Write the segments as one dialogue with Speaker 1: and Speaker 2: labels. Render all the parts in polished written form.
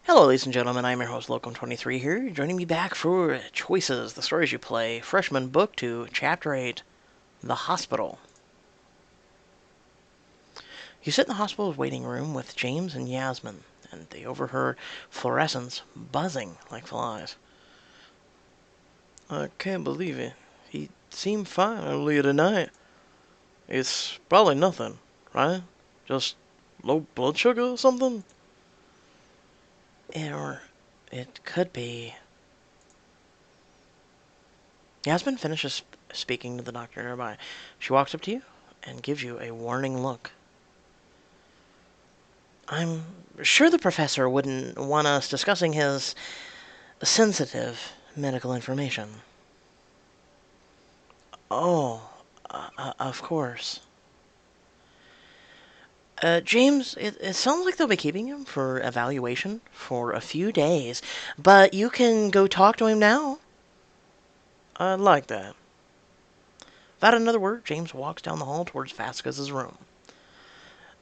Speaker 1: Hello, ladies and gentlemen. I'm your host, Locum23 here, joining me back for Choices, the Stories You Play, Freshman Book 2, Chapter 8, The Hospital. You sit in the hospital's waiting room with James and Yasmin, and they overheard fluorescents buzzing like flies.
Speaker 2: I can't believe it. He seemed fine earlier tonight. It's probably nothing, right? Just low blood sugar or something?
Speaker 1: Or it could be. Yasmin finishes speaking to the doctor nearby. She walks up to you and gives you a warning look. I'm sure the professor wouldn't want us discussing his sensitive medical information. Oh, of course. James, it sounds like they'll be keeping him for evaluation for a few days, but you can go talk to him now.
Speaker 2: I like that.
Speaker 1: Without another word, James walks down the hall towards Vasquez's room.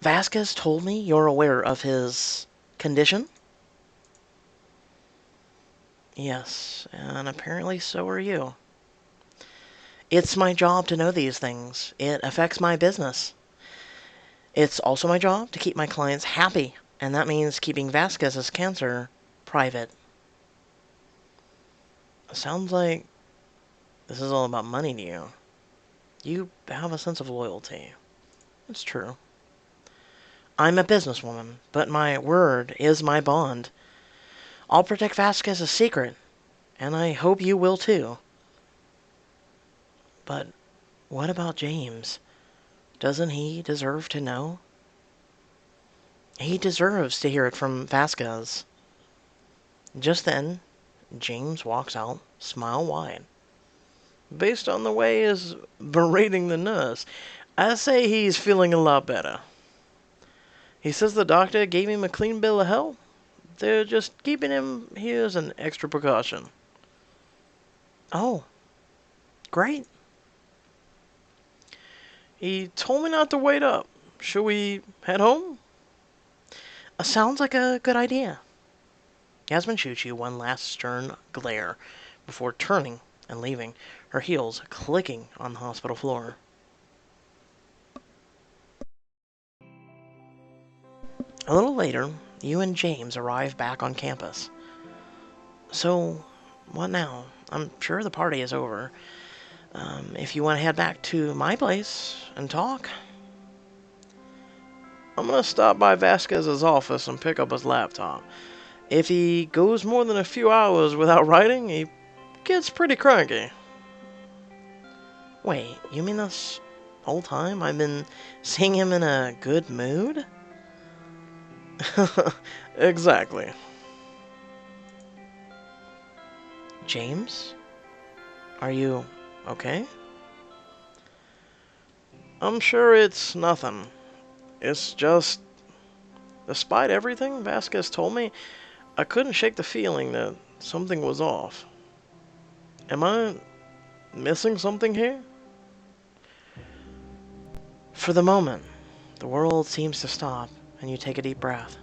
Speaker 1: Vasquez told me you're aware of his condition? Yes, and apparently so are you. It's my job to know these things. It affects my business. It's also my job to keep my clients happy, and that means keeping Vasquez's cancer private. Sounds like this is all about money to you. You have a sense of loyalty. It's true. I'm a businesswoman, but my word is my bond. I'll protect Vasquez's secret, and I hope you will too. But what about James? Doesn't he deserve to know? He deserves to hear it from Vasquez. Just then, James walks out, smile wide.
Speaker 2: Based on the way he's berating the nurse, I say he's feeling a lot better. He says the doctor gave him a clean bill of health. They're just keeping him here as an extra precaution.
Speaker 1: Oh, great.
Speaker 2: He told me not to wait up. Should we head home?
Speaker 1: Sounds like a good idea. Yasmin shoots you one last stern glare before turning and leaving, her heels clicking on the hospital floor. A little later, you and James arrive back on campus. So, what now? I'm sure the party is over. If you want to head back to my place and talk.
Speaker 2: I'm gonna stop by Vasquez's office and pick up his laptop. If he goes more than a few hours without writing, he gets pretty cranky.
Speaker 1: Wait, you mean this whole time I've been seeing him in a good mood?
Speaker 2: Exactly.
Speaker 1: James? Are you okay?
Speaker 2: I'm sure it's nothing. It's just, despite everything Vasquez told me, I couldn't shake the feeling that something was off. Am I missing something here?
Speaker 1: For the moment, the world seems to stop, and you take a deep breath.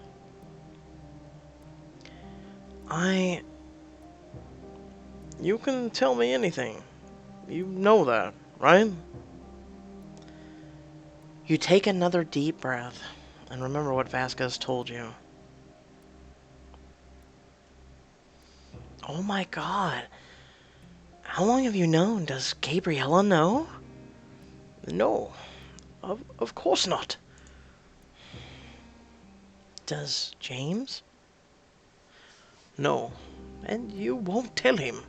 Speaker 2: You can tell me anything. You know that, right?
Speaker 1: You take another deep breath, and remember what Vasquez told you. Oh my god. How long have you known? Does Gabriella know?
Speaker 2: No, of course not.
Speaker 1: Does James?
Speaker 2: No, and you won't tell him.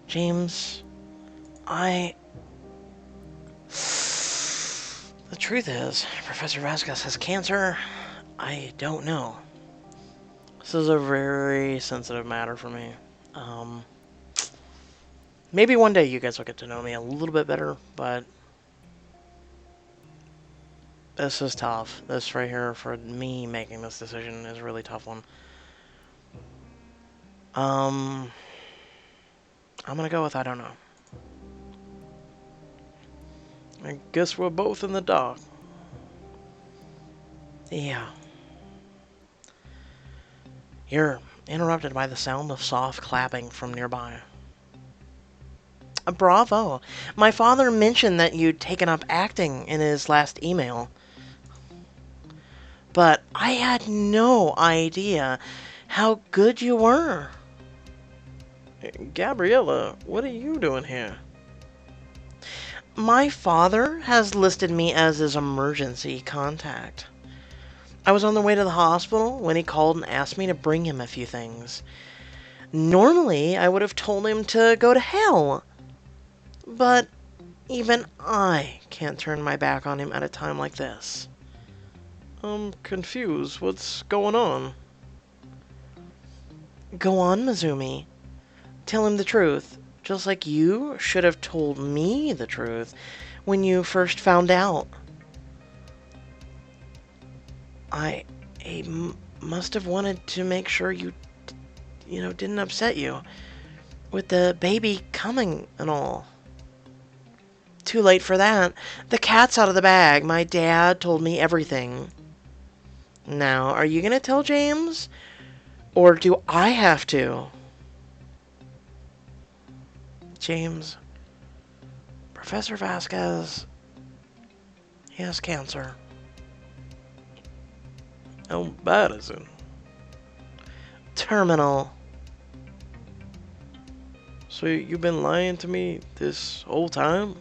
Speaker 1: James, I... The truth is, Professor Vasquez has cancer. I don't know. This is a very sensitive matter for me. Maybe one day you guys will get to know me a little bit better, but this is tough. This right here, for me making this decision, is a really tough one. I'm gonna go with I don't know.
Speaker 2: I guess we're both in the dark.
Speaker 1: Yeah. You're interrupted by the sound of soft clapping from nearby. Bravo. My father mentioned that you'd taken up acting in his last email. But I had no idea how good you were.
Speaker 2: Gabriella, what are you doing here?
Speaker 1: My father has listed me as his emergency contact. I was on the way to the hospital when he called and asked me to bring him a few things. Normally, I would have told him to go to hell. But even I can't turn my back on him at a time like this.
Speaker 2: I'm confused. What's going on?
Speaker 1: Go on, Mizumi. Tell him the truth, just like you should have told me the truth when you first found out. I must have wanted to make sure didn't upset you with the baby coming and all. Too late for that. The cat's out of the bag. My dad told me everything. Now, are you gonna tell James? Or do I have to? James, Professor Vasquez, he has cancer.
Speaker 2: How bad is it?
Speaker 1: Terminal.
Speaker 2: So you've been lying to me this whole time?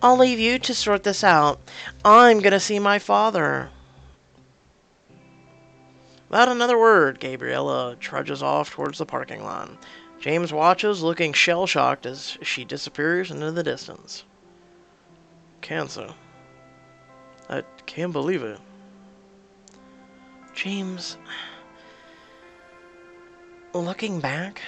Speaker 1: I'll leave you to sort this out. I'm gonna see my father. Without another word, Gabriella trudges off towards the parking lot. James watches, looking shell-shocked as she disappears into the distance.
Speaker 2: Cancer. I can't believe it.
Speaker 1: James, looking back,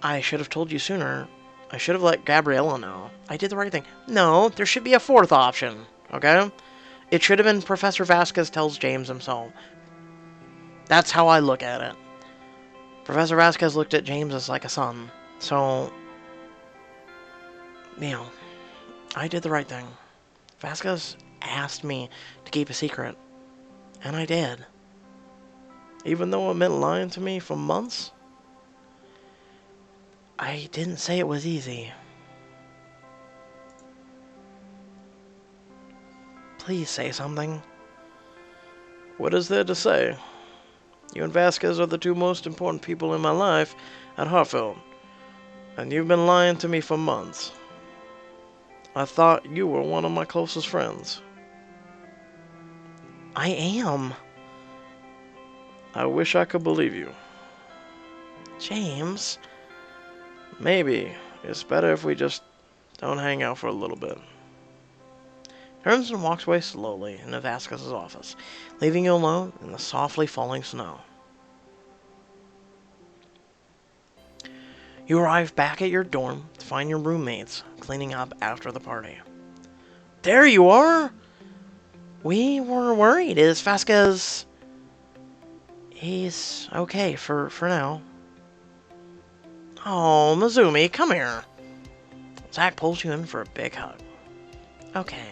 Speaker 1: I should have told you sooner. I should have let Gabriella know. I did the right thing. No, there should be a fourth option, okay? It should have been Professor Vasquez tells James himself. That's how I look at it. Professor Vasquez looked at James as like a son. So, I did the right thing. Vasquez asked me to keep a secret. And I did.
Speaker 2: Even though it meant lying to me for months?
Speaker 1: I didn't say it was easy. Please say something.
Speaker 2: What is there to say? You and Vasquez are the two most important people in my life at Hartfeld. And you've been lying to me for months. I thought you were one of my closest friends.
Speaker 1: I am.
Speaker 2: I wish I could believe you.
Speaker 1: James.
Speaker 2: Maybe it's better if we just don't hang out for a little bit.
Speaker 1: Turns and walks away slowly into Vasquez's office, leaving you alone in the softly falling snow. You arrive back at your dorm to find your roommates cleaning up after the party. There you are! We were worried. Is Vasquez... He's okay for now. Oh, Mizumi, come here. Zach pulls you in for a big hug. Okay,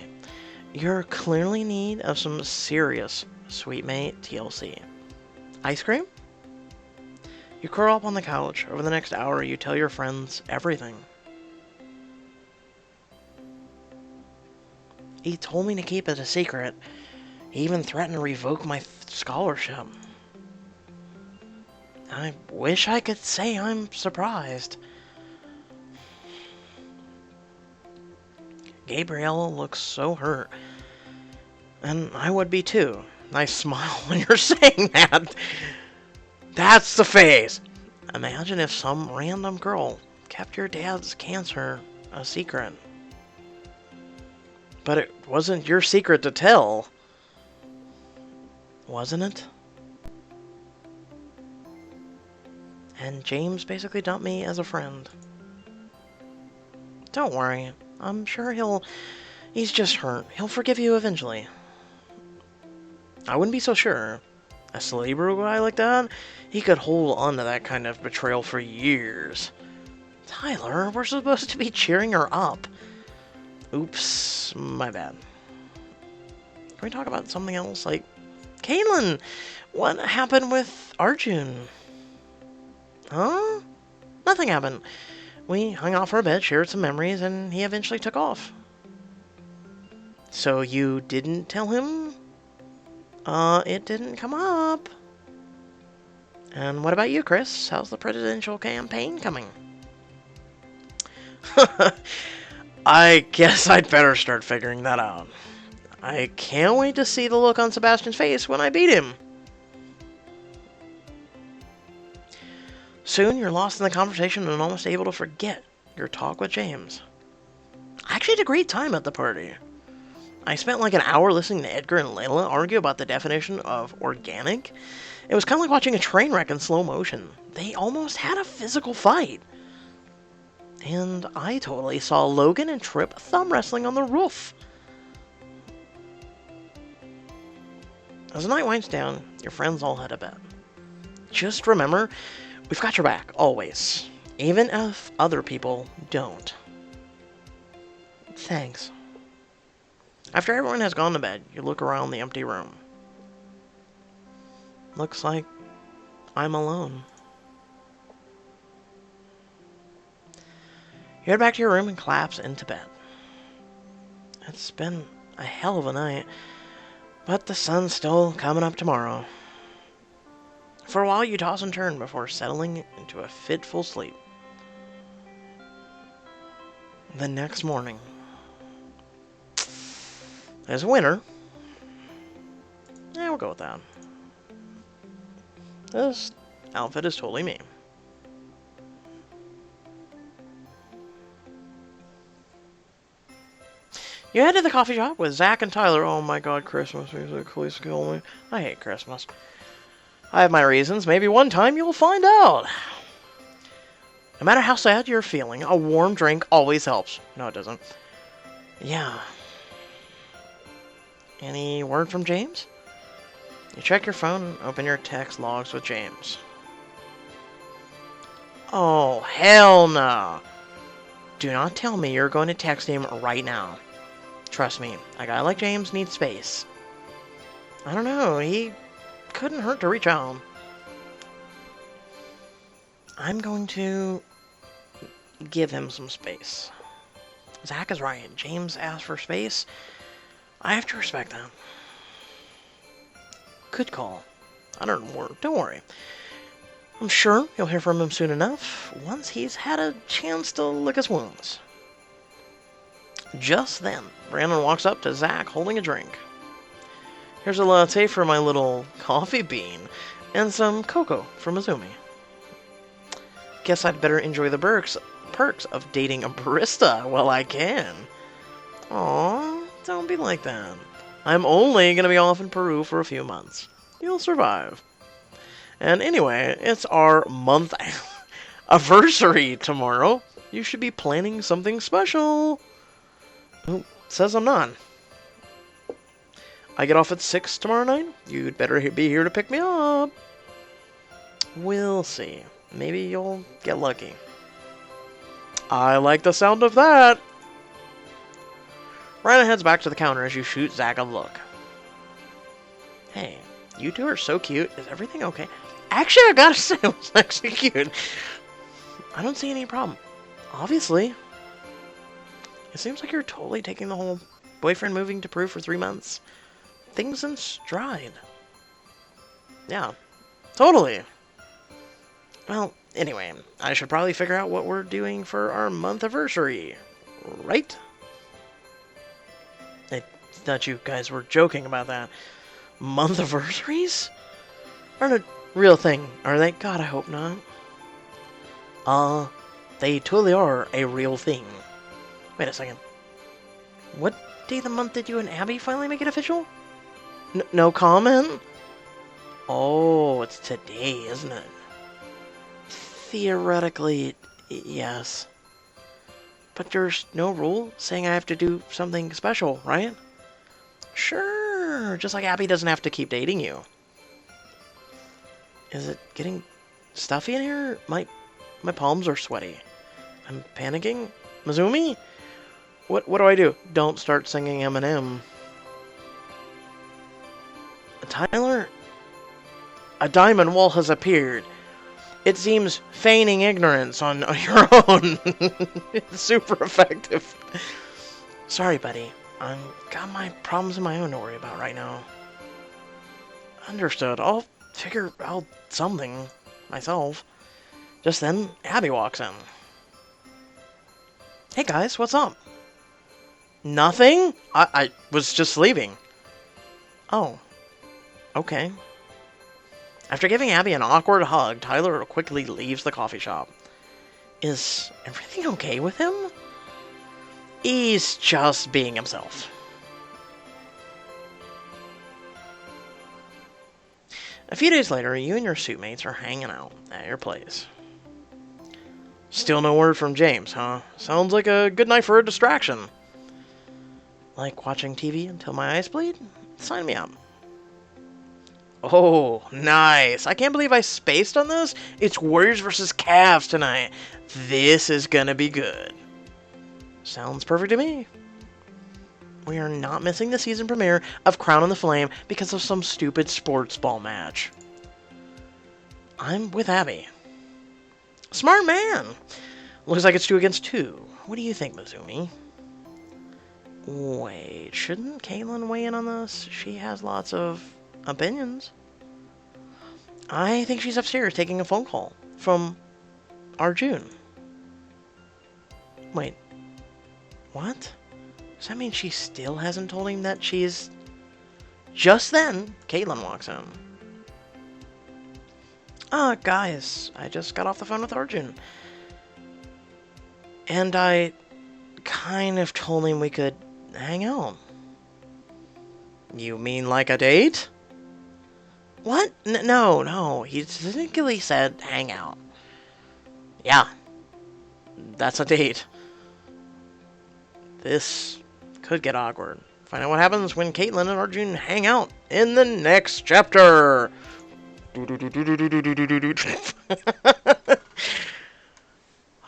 Speaker 1: you're clearly in need of some serious sweet mate TLC. Ice cream? You curl up on the couch. Over the next hour, you tell your friends everything. He told me to keep it a secret. He even threatened to revoke my scholarship. I wish I could say I'm surprised. Gabriella looks so hurt. And I would be too. Nice smile when you're saying that. That's the face. Imagine if some random girl kept your dad's cancer a secret. But it wasn't your secret to tell. Wasn't it? And James basically dumped me as a friend. Don't worry. I'm sure he's just hurt. He'll forgive you eventually. I wouldn't be so sure. A cerebral guy like that, he could hold on to that kind of betrayal for years. Tyler, we're supposed to be cheering her up. Oops, my bad. we talk about something else? Like, Kaitlyn, what happened with Arjun? Huh? Nothing happened. We hung out for a bit, shared some memories, and he eventually took off. So you didn't tell him? It didn't come up. And what about you, Chris? How's the presidential campaign coming? I guess I'd better start figuring that out. I can't wait to see the look on Sebastian's face when I beat him. Soon you're lost in the conversation and almost able to forget your talk with James. I actually had a great time at the party. I spent like an hour listening to Edgar and Layla argue about the definition of organic. It was kind of like watching a train wreck in slow motion. They almost had a physical fight. And I totally saw Logan and Trip thumb wrestling on the roof. As the night winds down, your friends all head to bed. Just remember, we've got your back, always. Even if other people don't. Thanks. After everyone has gone to bed, you look around the empty room. Looks like I'm alone. You head back to your room and collapse into bed. It's been a hell of a night, but the sun's still coming up tomorrow. For a while you toss and turn before settling into a fitful sleep. The next morning. There's a winner. Yeah, we'll go with that. This outfit is totally me. You head to the coffee shop with Zach and Tyler. Oh my god, Christmas music, please kill me. I hate Christmas. I have my reasons. Maybe one time you'll find out. No matter how sad you're feeling, a warm drink always helps. No, it doesn't. Yeah. Any word from James? You check your phone and open your text logs with James. Oh, hell no. Do not tell me you're going to text him right now. Trust me, a guy like James needs space. I don't know, he couldn't hurt to reach out. I'm going to give him some space. Zach is right. James asked for space. I have to respect that. Good call. Don't worry. I'm sure you'll hear from him soon enough, once he's had a chance to lick his wounds. Just then, Brandon walks up to Zach holding a drink. Here's a latte for my little coffee bean, and some cocoa from Azumi. Guess I'd better enjoy the perks of dating a barista while I can. Aww, don't be like that. I'm only gonna be off in Peru for a few months. You'll survive. And anyway, it's our month anniversary tomorrow. You should be planning something special. Who says I'm not? I get off at 6 tomorrow night. You'd better be here to pick me up. We'll see. Maybe you'll get lucky. I like the sound of that. Ryan heads back to the counter as you shoot Zach a look. Hey, you two are so cute. Is everything okay? Actually, I gotta say, it was actually cute. I don't see any problem. Obviously. It seems like you're totally taking the whole boyfriend moving to Peru for 3 months. Things in stride. Yeah, totally. Well, anyway, I should probably figure out what we're doing for our month anniversary, right? I thought you guys were joking about that. Month anniversaries? Aren't a real thing, are they? God, I hope not. They totally are a real thing. Wait a second. What day of the month did you and Abby finally make it official? No comment? Oh, it's today, isn't it? Theoretically, yes. But there's no rule saying I have to do something special, right? Sure, just like Abby doesn't have to keep dating you. Is it getting stuffy in here? My palms are sweaty. I'm panicking. Mizumi? What do I do? Don't start singing Eminem. Tyler, a diamond wall has appeared. It seems feigning ignorance on your own. It's super effective. Sorry, buddy. I've got my problems of my own to worry about right now. Understood. I'll figure out something myself. Just then, Abby walks in. Hey guys, what's up? Nothing? I was just leaving. Oh. Okay. After giving Abby an awkward hug, Tyler quickly leaves the coffee shop. Is everything okay with him? He's just being himself. A few days later, you and your suitmates are hanging out at your place. Still no word from James, huh? Sounds like a good night for a distraction. Like watching TV until my eyes bleed? Sign me up. Oh, nice. I can't believe I spaced on this. It's Warriors versus Cavs tonight. This is gonna be good. Sounds perfect to me. We are not missing the season premiere of Crown and the Flame because of some stupid sports ball match. I'm with Abby. Smart man. Looks like it's 2 against 2. What do you think, Mizumi? Wait, shouldn't Kaitlyn weigh in on this? She has lots of opinions. I think she's upstairs taking a phone call from Arjun. Wait, what? Does that mean she still hasn't told him that she's... Just then, Kaitlyn walks in. Guys, I just got off the phone with Arjun. And I kind of told him we could hang out. You mean like a date? What? No. He specifically said hang out. Yeah. That's a date. This could get awkward. Find out what happens when Kaitlyn and Arjun hang out in the next chapter.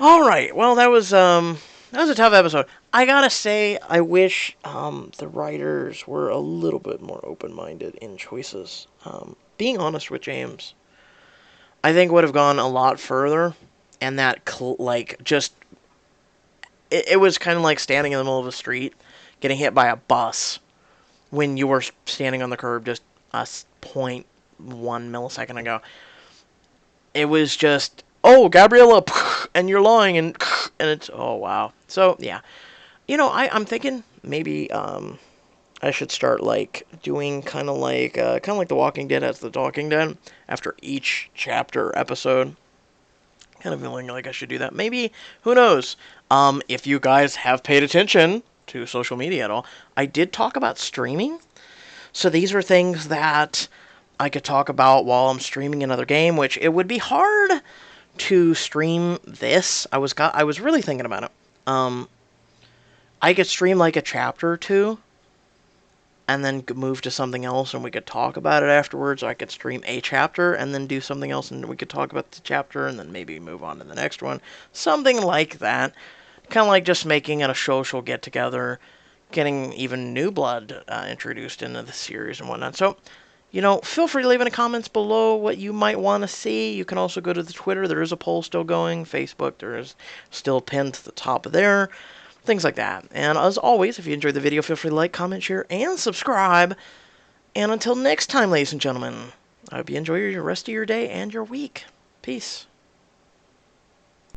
Speaker 1: Alright, well that was a tough episode. I gotta say, I wish the writers were a little bit more open-minded in choices. Being honest with James, I think would have gone a lot further, and that it was kind of like standing in the middle of a street, getting hit by a bus when you were standing on the curb just a 0.1 millisecond ago. It was just, oh, Gabriella, and you're lying, and it's, oh, wow. So, yeah. You know, I'm thinking maybe I should start, like, doing kind of like The Walking Dead as The Talking Dead after each chapter episode. Kind of feeling like I should do that. Maybe, who knows? If you guys have paid attention to social media at all, I did talk about streaming. So these are things that I could talk about while I'm streaming another game, which it would be hard to stream this. I was really thinking about it. I could stream like a chapter or two, and then move to something else, and we could talk about it afterwards. Or I could stream a chapter, and then do something else, and we could talk about the chapter, and then maybe move on to the next one. Something like that. Kind of like just making it a social get-together, getting even new blood introduced into the series and whatnot. So, you know, feel free to leave in the comments below what you might want to see. You can also go to the Twitter. There is a poll still going. Facebook, there is still pinned to the top there. Things like that. And as always, if you enjoyed the video, feel free to like, comment, share, and subscribe. And until next time, ladies and gentlemen, I hope you enjoy the rest of your day and your week. Peace.